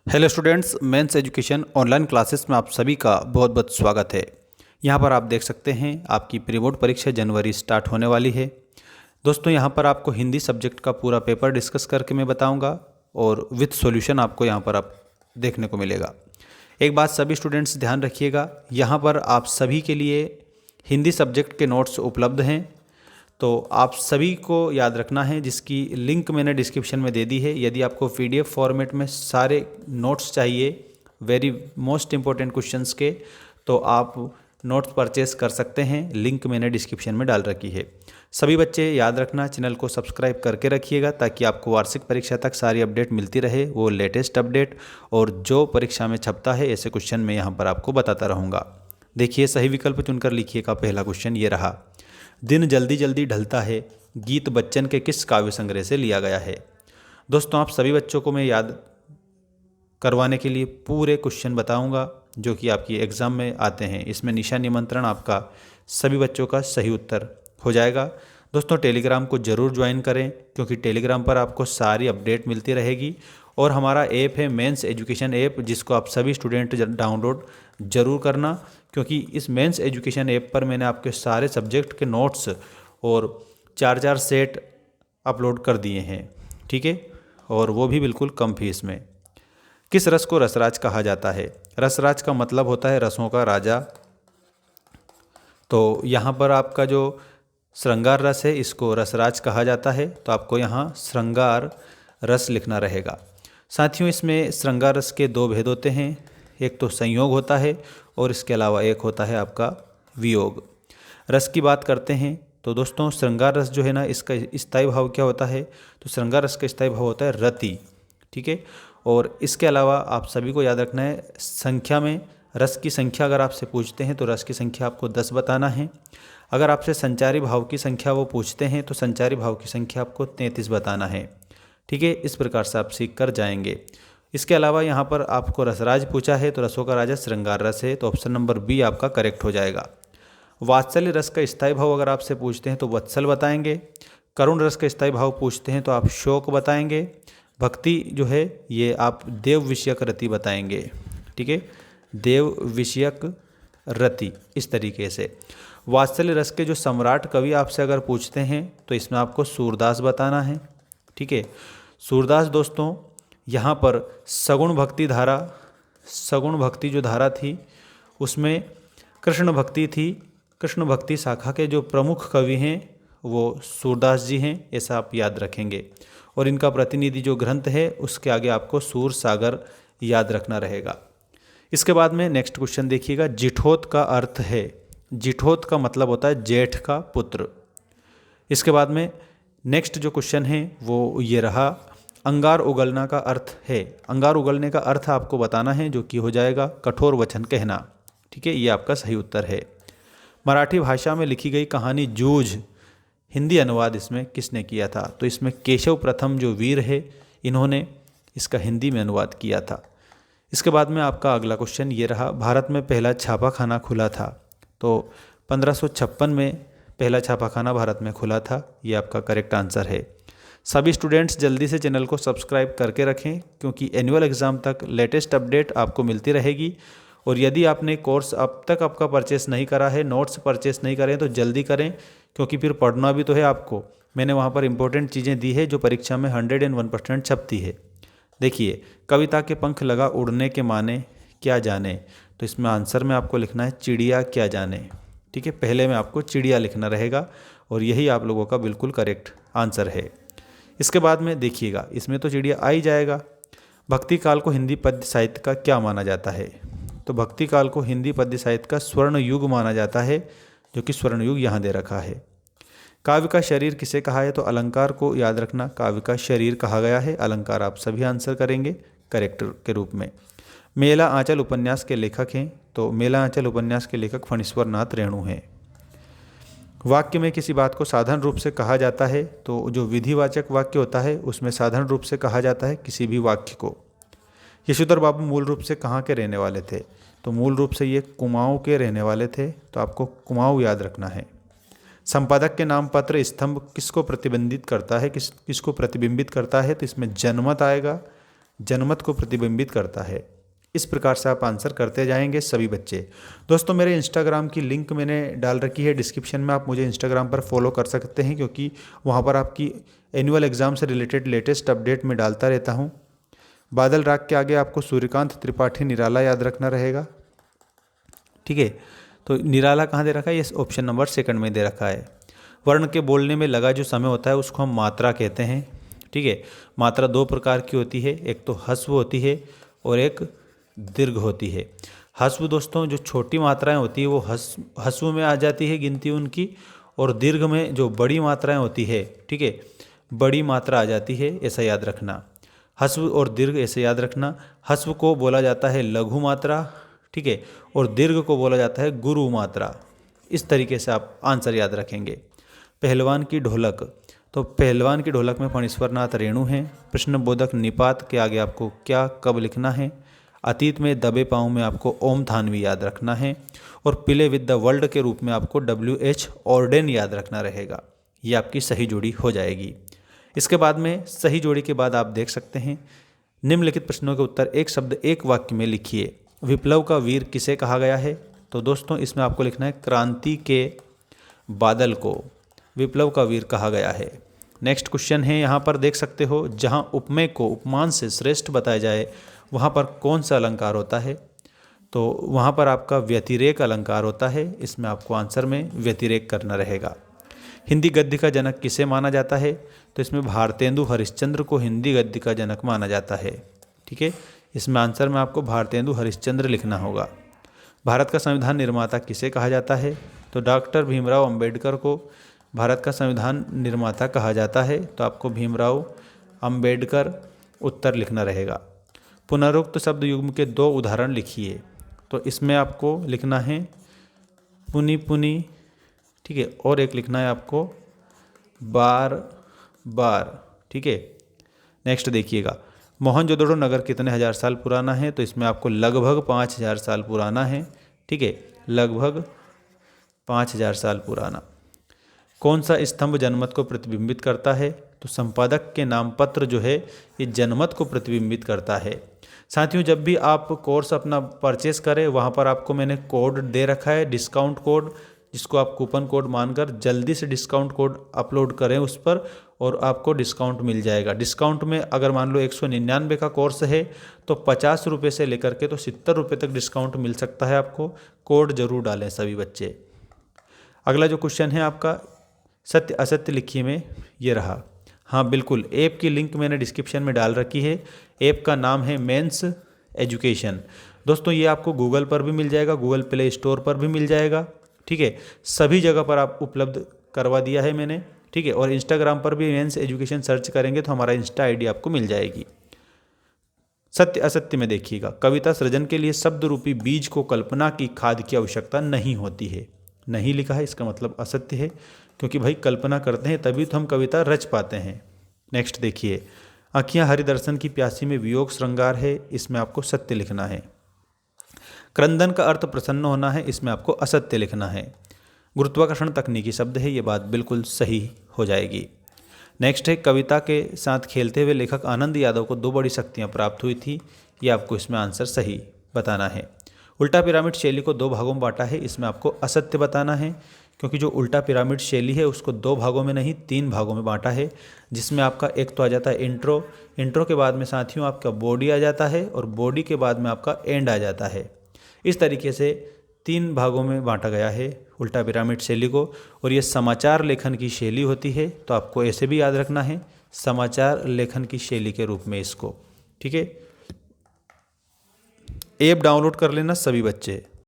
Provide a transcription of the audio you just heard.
Hello students, men's education online classes में आप सभी का बहुत बहुत स्वागत है। यहाँ पर आप देख सकते हैं आपकी प्री बोर्ड परीक्षा जनवरी स्टार्ट होने वाली है। दोस्तों, यहाँ पर आपको हिंदी सब्जेक्ट का पूरा पेपर डिस्कस करके मैं बताऊँगा और विथ सॉल्यूशन आपको यहाँ पर आप देखने को मिलेगा। एक बात सभी स्टूडेंट्स ध्यान रखिएगा, यहाँ पर आप सभी के लिए हिंदी सब्जेक्ट के नोट्स उपलब्ध हैं, तो आप सभी को याद रखना है, जिसकी लिंक मैंने डिस्क्रिप्शन में दे दी है। यदि आपको पीडीएफ फॉर्मेट में सारे नोट्स चाहिए वेरी मोस्ट इम्पोर्टेंट क्वेश्चंस के, तो आप नोट्स परचेस कर सकते हैं। लिंक मैंने डिस्क्रिप्शन में डाल रखी है। सभी बच्चे याद रखना, चैनल को सब्सक्राइब करके रखिएगा ताकि आपको वार्षिक परीक्षा तक सारी अपडेट मिलती रहे, वो लेटेस्ट अपडेट, और जो परीक्षा में छपता है ऐसे क्वेश्चन मैं यहाँ पर आपको बताता रहूँगा। देखिए, सही विकल्प चुनकर लिखिएगा। पहला क्वेश्चन ये रहा, दिन जल्दी जल्दी ढलता है गीत बच्चन के किस काव्य संग्रह से लिया गया है। दोस्तों, आप सभी बच्चों को मैं याद करवाने के लिए पूरे क्वेश्चन बताऊंगा जो कि आपकी एग्ज़ाम में आते हैं। इसमें निशा निमंत्रण आपका सभी बच्चों का सही उत्तर हो जाएगा। दोस्तों, टेलीग्राम को ज़रूर ज्वाइन करें क्योंकि टेलीग्राम पर आपको सारी अपडेट मिलती रहेगी। और हमारा ऐप है मेंस एजुकेशन ऐप, जिसको आप सभी स्टूडेंट डाउनलोड ज़रूर करना, क्योंकि इस मेंस एजुकेशन ऐप पर मैंने आपके सारे सब्जेक्ट के नोट्स और 4 सेट अपलोड कर दिए हैं। ठीक है, और वो भी बिल्कुल कम फीस में। किस रस को रसराज कहा जाता है? रसराज का मतलब होता है रसों का राजा। तो यहाँ पर आपका जो श्रृंगार रस है, इसको रसराज कहा जाता है, तो आपको यहाँ श्रृंगार रस लिखना रहेगा। साथियों, इसमें श्रृंगार रस के दो भेद होते हैं, एक तो संयोग होता है और इसके अलावा एक होता है आपका वियोग। रस की बात करते हैं तो दोस्तों, श्रृंगार रस जो है ना, इसका स्थायी भाव क्या होता है? तो श्रृंगार रस का स्थायी भाव होता है रति। ठीक है, और इसके अलावा आप सभी को याद रखना है, संख्या में रस की संख्या अगर आपसे पूछते हैं तो रस की संख्या आपको 10 बताना है। अगर आपसे संचारी भाव की संख्या वो पूछते हैं तो संचारी भाव की संख्या आपको 33 बताना है। ठीक है, इस प्रकार से आप सीख कर जाएंगे। इसके अलावा यहाँ पर आपको रसराज पूछा है, तो रसों का राजा श्रृंगार रस है, तो ऑप्शन नंबर बी आपका करेक्ट हो जाएगा। वात्सल्य रस का स्थायी भाव अगर आपसे पूछते हैं तो वत्सल बताएंगे। करुण रस का स्थायी भाव पूछते हैं तो आप शोक बताएंगे। भक्ति जो है ये आप देव विषयक रति बताएंगे। ठीक है, देव विषयक रति, इस तरीके से। वात्सल्य रस के जो सम्राट कवि आपसे अगर पूछते हैं तो इसमें आपको सूरदास बताना है। ठीक है, सूरदास दोस्तों, यहाँ पर सगुण भक्ति धारा, सगुण भक्ति जो धारा थी उसमें कृष्ण भक्ति थी। कृष्ण भक्ति शाखा के जो प्रमुख कवि हैं वो सूरदास जी हैं, ऐसा आप याद रखेंगे। और इनका प्रतिनिधि जो ग्रंथ है उसके आगे आपको सूर सागर याद रखना रहेगा। इसके बाद में नेक्स्ट क्वेश्चन देखिएगा, जिठोत का अर्थ है? जिठोत का मतलब होता है जेठ का पुत्र। इसके बाद में नेक्स्ट जो क्वेश्चन है वो ये रहा, अंगार उगलना का अर्थ है? अंगार उगलने का अर्थ आपको बताना है, जो कि हो जाएगा कठोर वचन कहना। ठीक है, ये आपका सही उत्तर है। मराठी भाषा में लिखी गई कहानी जूझ, हिंदी अनुवाद इसमें किसने किया था? तो इसमें केशव प्रथम जो वीर है, इन्होंने इसका हिंदी में अनुवाद किया था। इसके बाद में आपका अगला क्वेश्चन ये रहा, भारत में पहला छापाखाना खुला था? तो 1556 में पहला छापाखाना भारत में खुला था, ये आपका करेक्ट आंसर है। सभी स्टूडेंट्स जल्दी से चैनल को सब्सक्राइब करके रखें, क्योंकि एनुअल एग्ज़ाम तक लेटेस्ट अपडेट आपको मिलती रहेगी। और यदि आपने कोर्स अब तक आपका परचेस नहीं करा है, नोट्स परचेस नहीं करें, तो जल्दी करें, क्योंकि फिर पढ़ना भी तो है आपको। मैंने वहाँ पर इंपॉर्टेंट चीज़ें दी है जो परीक्षा में 101% छपती है। देखिए, कविता के पंख लगा उड़ने के माने क्या जाने, तो इसमें आंसर में आपको लिखना है चिड़िया क्या जाने। ठीक है, पहले में आपको चिड़िया लिखना रहेगा और यही आप लोगों का बिल्कुल करेक्ट आंसर है। इसके बाद में देखिएगा, इसमें तो चिड़िया आ ही जाएगा। भक्ति काल को हिंदी पद्य साहित्य का क्या माना जाता है? तो भक्ति काल को हिंदी पद्य साहित्य का स्वर्ण युग माना जाता है, जो कि स्वर्ण युग यहाँ दे रखा है। काव्य का शरीर किसे कहा है? तो अलंकार को याद रखना, काव्य का शरीर कहा गया है। अलंकार आप सभी आंसर करेंगे करेक्ट के रूप में। मेला आंचल उपन्यास के लेखक हैं? तो मेला आंचल उपन्यास के लेखक फणीश्वर नाथ रेणु हैं। वाक्य में किसी बात को साधारण रूप से कहा जाता है? तो जो विधिवाचक वाक्य होता है उसमें साधारण रूप से कहा जाता है किसी भी वाक्य को। यशोधर बाबू मूल रूप से कहाँ के रहने वाले थे? तो मूल रूप से ये कुमाऊं के रहने वाले थे, तो आपको कुमाऊं याद रखना है। संपादक के नाम पत्र स्तंभ किसको प्रतिबिंबित करता है? किसको प्रतिबिंबित करता है? तो इसमें जनमत आएगा, जनमत को प्रतिबिंबित करता है। इस प्रकार से आप आंसर करते जाएंगे सभी बच्चे। दोस्तों मेरे इंस्टाग्राम की लिंक मैंने डाल रखी है डिस्क्रिप्शन में, आप मुझे इंस्टाग्राम पर फॉलो कर सकते हैं, क्योंकि वहाँ पर आपकी एनुअल एग्ज़ाम से रिलेटेड लेटेस्ट अपडेट मैं डालता रहता हूँ। बादल राग के आगे आपको सूर्यकांत त्रिपाठी निराला याद रखना रहेगा। ठीक है, तो निराला कहाँ दे रखा है, ये ऑप्शन नंबर 2 में दे रखा है। वर्ण के बोलने में लगा जो समय होता है उसको हम मात्रा कहते हैं। ठीक है, मात्रा 2 प्रकार की होती है, एक तो ह्रस्व होती है और एक दीर्घ होती है। ह्रस्व दोस्तों जो छोटी मात्राएं होती है वो ह्रस्व में आ जाती है गिनती उनकी, और दीर्घ में जो बड़ी मात्राएं होती है, ठीक है, बड़ी मात्रा आ जाती है, ऐसा याद रखना। ह्रस्व और दीर्घ ऐसे याद रखना। ह्रस्व को बोला जाता है लघु मात्रा, ठीक है, और दीर्घ को बोला जाता है गुरु मात्रा। इस तरीके से आप आंसर याद रखेंगे। पहलवान की ढोलक, तो पहलवान की ढोलक में फणीश्वरनाथ रेणु हैं। प्रश्नबोधक निपात के आगे आपको क्या कब लिखना है। अतीत में दबे पाँव में आपको ओम थानवी याद रखना है, और प्ले विद द वर्ल्ड के रूप में आपको WH ऑर्डेन याद रखना रहेगा। ये आपकी सही जोड़ी हो जाएगी। इसके बाद में सही जोड़ी के बाद आप देख सकते हैं निम्नलिखित प्रश्नों के उत्तर एक शब्द एक वाक्य में लिखिए। विप्लव का वीर किसे कहा गया है, तो दोस्तों इसमें आपको लिखना है क्रांति के बादल को विप्लव का वीर कहा गया है। नेक्स्ट क्वेश्चन है, यहाँ पर देख सकते हो जहाँ उपमेय को उपमान से श्रेष्ठ बताया जाए वहाँ पर कौन सा अलंकार होता है, तो वहाँ पर आपका व्यतिरेक अलंकार होता है। इसमें आपको आंसर में व्यतिरेक करना रहेगा। हिंदी गद्य का जनक किसे माना जाता है, तो इसमें भारतेंदु हरिश्चंद्र को हिंदी गद्य का जनक माना जाता है। ठीक है, इसमें आंसर में आपको भारतेंदु हरिश्चंद्र लिखना होगा। भारत का संविधान निर्माता किसे कहा जाता है, तो डॉक्टर भीमराव अंबेडकर को भारत का संविधान निर्माता कहा जाता है, तो आपको भीमराव अंबेडकर उत्तर लिखना रहेगा। पुनरुक्त शब्द युग्म के 2 उदाहरण लिखिए, तो इसमें आपको लिखना है पुनि पुनि, ठीक है, और एक लिखना है आपको बार बार। ठीक है, नेक्स्ट देखिएगा, मोहनजोदड़ो नगर कितने हजार साल पुराना है, तो इसमें आपको लगभग 5000 साल पुराना है। ठीक है, लगभग 5000 साल पुराना। कौन सा स्तंभ जनमत को प्रतिबिंबित करता है, तो संपादक के नामपत्र जो है ये जनमत को प्रतिबिंबित करता है। साथियों जब भी आप कोर्स अपना परचेस करें वहाँ पर आपको मैंने कोड दे रखा है, डिस्काउंट कोड, जिसको आप कूपन कोड मानकर जल्दी से डिस्काउंट कोड अपलोड करें उस पर, और आपको डिस्काउंट मिल जाएगा। डिस्काउंट में अगर मान लो 199 का कोर्स है तो 50 रुपये से लेकर के तो 70 रुपये तक डिस्काउंट मिल सकता है आपको। कोड जरूर डालें सभी बच्चे। अगला जो क्वेश्चन है आपका सत्य असत्य लिखिए में ये रहा। हाँ बिल्कुल, ऐप की लिंक मैंने डिस्क्रिप्शन में डाल रखी है। ऐप का नाम है मेंस एजुकेशन। दोस्तों ये आपको गूगल पर भी मिल जाएगा, गूगल प्ले स्टोर पर भी मिल जाएगा। ठीक है, सभी जगह पर आप उपलब्ध करवा दिया है मैंने। ठीक है, और इंस्टाग्राम पर भी मेंस एजुकेशन सर्च करेंगे तो हमारा इंस्टा आईडी आपको मिल जाएगी। सत्य असत्य में देखिएगा, कविता सृजन के लिए शब्द रूपी बीज को कल्पना की खाद की आवश्यकता नहीं होती है। नहीं लिखा है, इसका मतलब असत्य है, क्योंकि भाई कल्पना करते हैं तभी तो हम कविता रच पाते हैं। नेक्स्ट देखिए, आँखियाँ हरिदर्शन की प्यासी में वियोग श्रृंगार है, इसमें आपको सत्य लिखना है। क्रंदन का अर्थ प्रसन्न होना है, इसमें आपको असत्य लिखना है। गुरुत्वाकर्षण तकनीकी शब्द है, ये बात बिल्कुल सही हो जाएगी। नेक्स्ट है, कविता के साथ खेलते हुए लेखक आनंद यादव को 2 बड़ी शक्तियाँ प्राप्त हुई थी, ये आपको इसमें आंसर सही बताना है। उल्टा पिरामिड शैली को 2 भागों में बांटा है, इसमें आपको असत्य बताना है, क्योंकि जो उल्टा पिरामिड शैली है उसको 2 भागों में नहीं 3 भागों में बांटा है, जिसमें आपका एक तो आ जाता है इंट्रो, इंट्रो के बाद में साथियों आपका बॉडी आ जाता है, और बॉडी के बाद में आपका एंड आ जाता है। इस तरीके से 3 भागों में बांटा गया है उल्टा पिरामिड शैली को, और ये समाचार लेखन की शैली होती है, तो आपको ऐसे भी याद रखना है समाचार लेखन की शैली के रूप में इसको। ठीक है, ऐप डाउनलोड कर लेना सभी बच्चे।